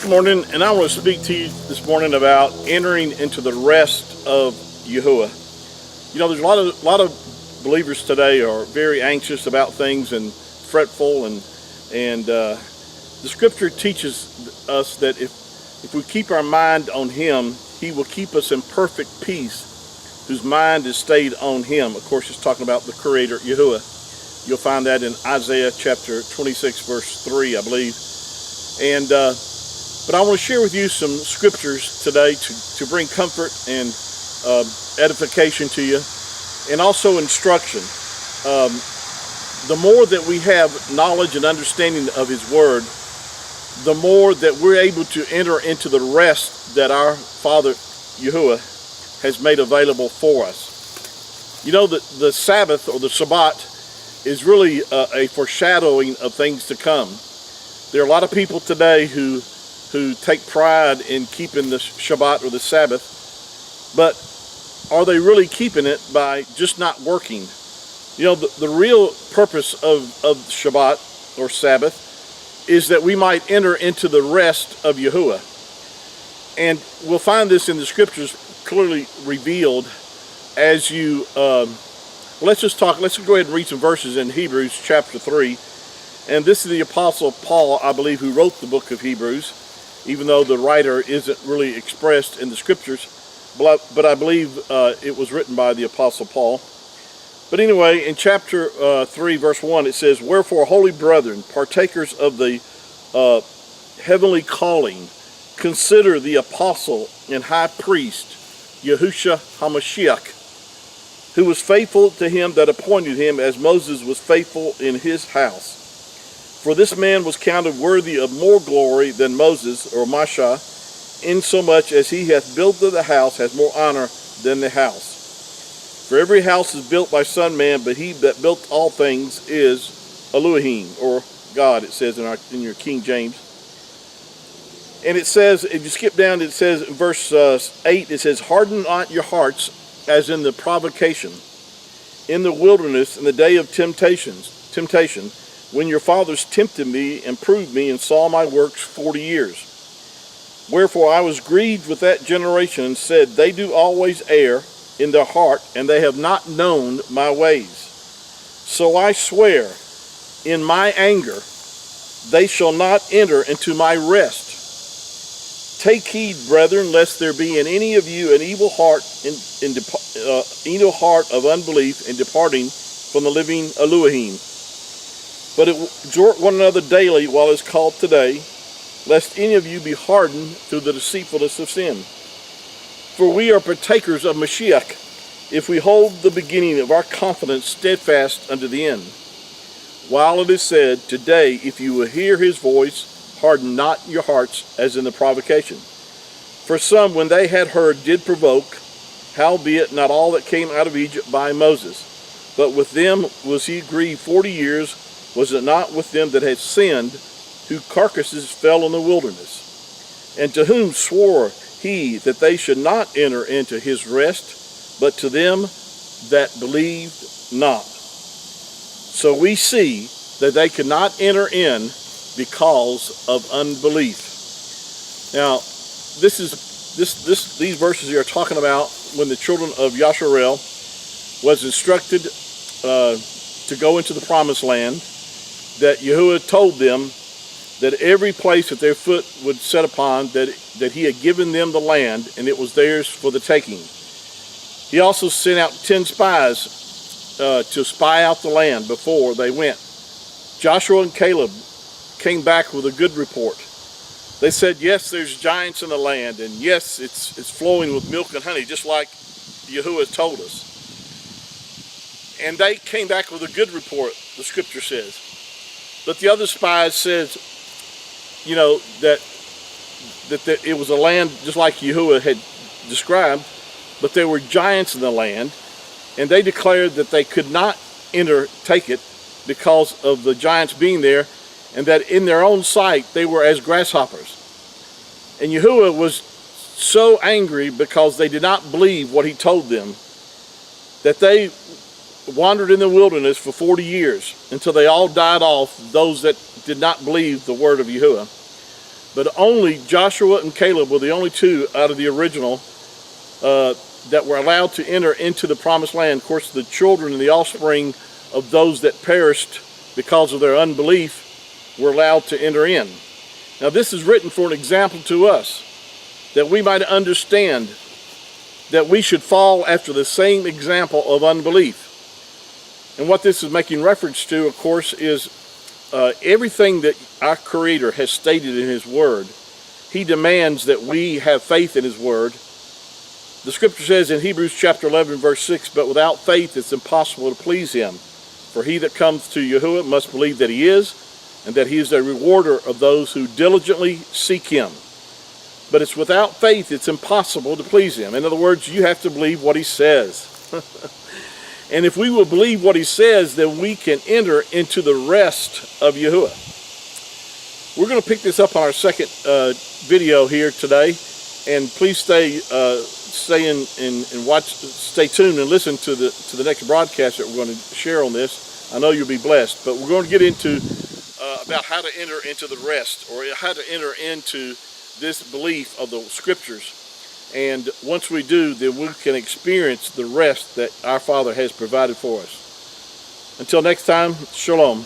Good morning, and I want to speak to you this morning about entering into the rest of Yahuwah. You know, there's a lot of believers today are very anxious about things and fretful, and the Scripture teaches us that if we keep our mind on Him, He will keep us in perfect peace, whose mind is stayed on Him. Of course, it's talking about the Creator Yahuwah. You'll find that in Isaiah chapter 26, verse 3, I believe. And but I want to share with you some scriptures today to bring comfort and edification to you, and also instruction. The more that we have knowledge and understanding of His Word, the more that we're able to enter into the rest that our Father Yahuwah has made available for us. You know that the Sabbath or the Shabbat is really a foreshadowing of things to come. There are a lot of people today who take pride in keeping the Shabbat or the Sabbath, but are they really keeping it by just not working? You know, the real purpose of Shabbat or Sabbath is that we might enter into the rest of Yahuwah. And we'll find this in the scriptures clearly revealed as you, let's go ahead and read some verses in Hebrews chapter 3. And this is the Apostle Paul, I believe, who wrote the book of Hebrews, even though the writer isn't really expressed in the scriptures, but I believe it was written by the Apostle Paul. But anyway, in chapter 3, verse 1, it says, "Wherefore, holy brethren, partakers of the heavenly calling, consider the apostle and high priest, Yahushua HaMashiach, who was faithful to him that appointed him, as Moses was faithful in his house. For this man was counted worthy of more glory than Moses, or Masha, insomuch as he hath built the house has more honor than the house. For every house is built by some man, but he that built all things is Elohim," or God, it says in your King James. And it says, if you skip down, it says in verse 8, it says, "Harden not your hearts as in the provocation, in the wilderness, in the day of temptation, when your fathers tempted me and proved me and saw my works 40 years. Wherefore I was grieved with that generation and said, They do always err in their heart, and they have not known my ways. So I swear in my anger, they shall not enter into my rest. Take heed, brethren, lest there be in any of you an evil heart of unbelief in departing from the living Elohim. But exhort one another daily while it is called today, lest any of you be hardened through the deceitfulness of sin. For we are partakers of Mashiach, if we hold the beginning of our confidence steadfast unto the end. While it is said, Today, if you will hear his voice, harden not your hearts as in the provocation. For some, when they had heard, did provoke, howbeit not all that came out of Egypt by Moses. But with them was he grieved 40 years, was it not with them that had sinned, whose carcasses fell in the wilderness? And to whom swore he that they should not enter into his rest, but to them that believed not? So we see that they could not enter in because of unbelief." Now, these verses here are talking about when the children of Yasharel was instructed to go into the promised land, that Yahuwah told them that every place that their foot would set upon, that he had given them the land, and it was theirs for the taking. He also sent out 10 spies to spy out the land before they went. Joshua and Caleb came back with a good report. They said, yes, there's giants in the land, and yes, it's flowing with milk and honey, just like Yahuwah told us. And they came back with a good report, the scripture says. But the other spies said, you know, that it was a land just like Yahuwah had described, but there were giants in the land, and they declared that they could not take it because of the giants being there, and that in their own sight they were as grasshoppers. And Yahuwah was so angry because they did not believe what he told them, that they wandered in the wilderness for 40 years until they all died off, those that did not believe the word of Yahuwah. But only Joshua and Caleb were the only two out of the original that were allowed to enter into the promised land. Of course, the children and the offspring of those that perished because of their unbelief were allowed to enter in. Now, this is written for an example to us, that we might understand that we should fall after the same example of unbelief. And what this is making reference to, of course, is everything that our Creator has stated in His Word. He demands that we have faith in His Word. The Scripture says in Hebrews chapter 11, verse 6, "But without faith it's impossible to please Him. For he that comes to Yahuwah must believe that He is, and that He is a rewarder of those who diligently seek Him." But it's without faith it's impossible to please Him. In other words, you have to believe what He says. And if we will believe what He says, then we can enter into the rest of Yahuwah. We're going to pick this up on our second video here today, and please stay tuned and listen to the next broadcast that we're going to share on this. I know you'll be blessed, but we're going to get into about how to enter into the rest, or how to enter into this belief of the Scriptures. And once we do, then we can experience the rest that our Father has provided for us. Until next time, Shalom.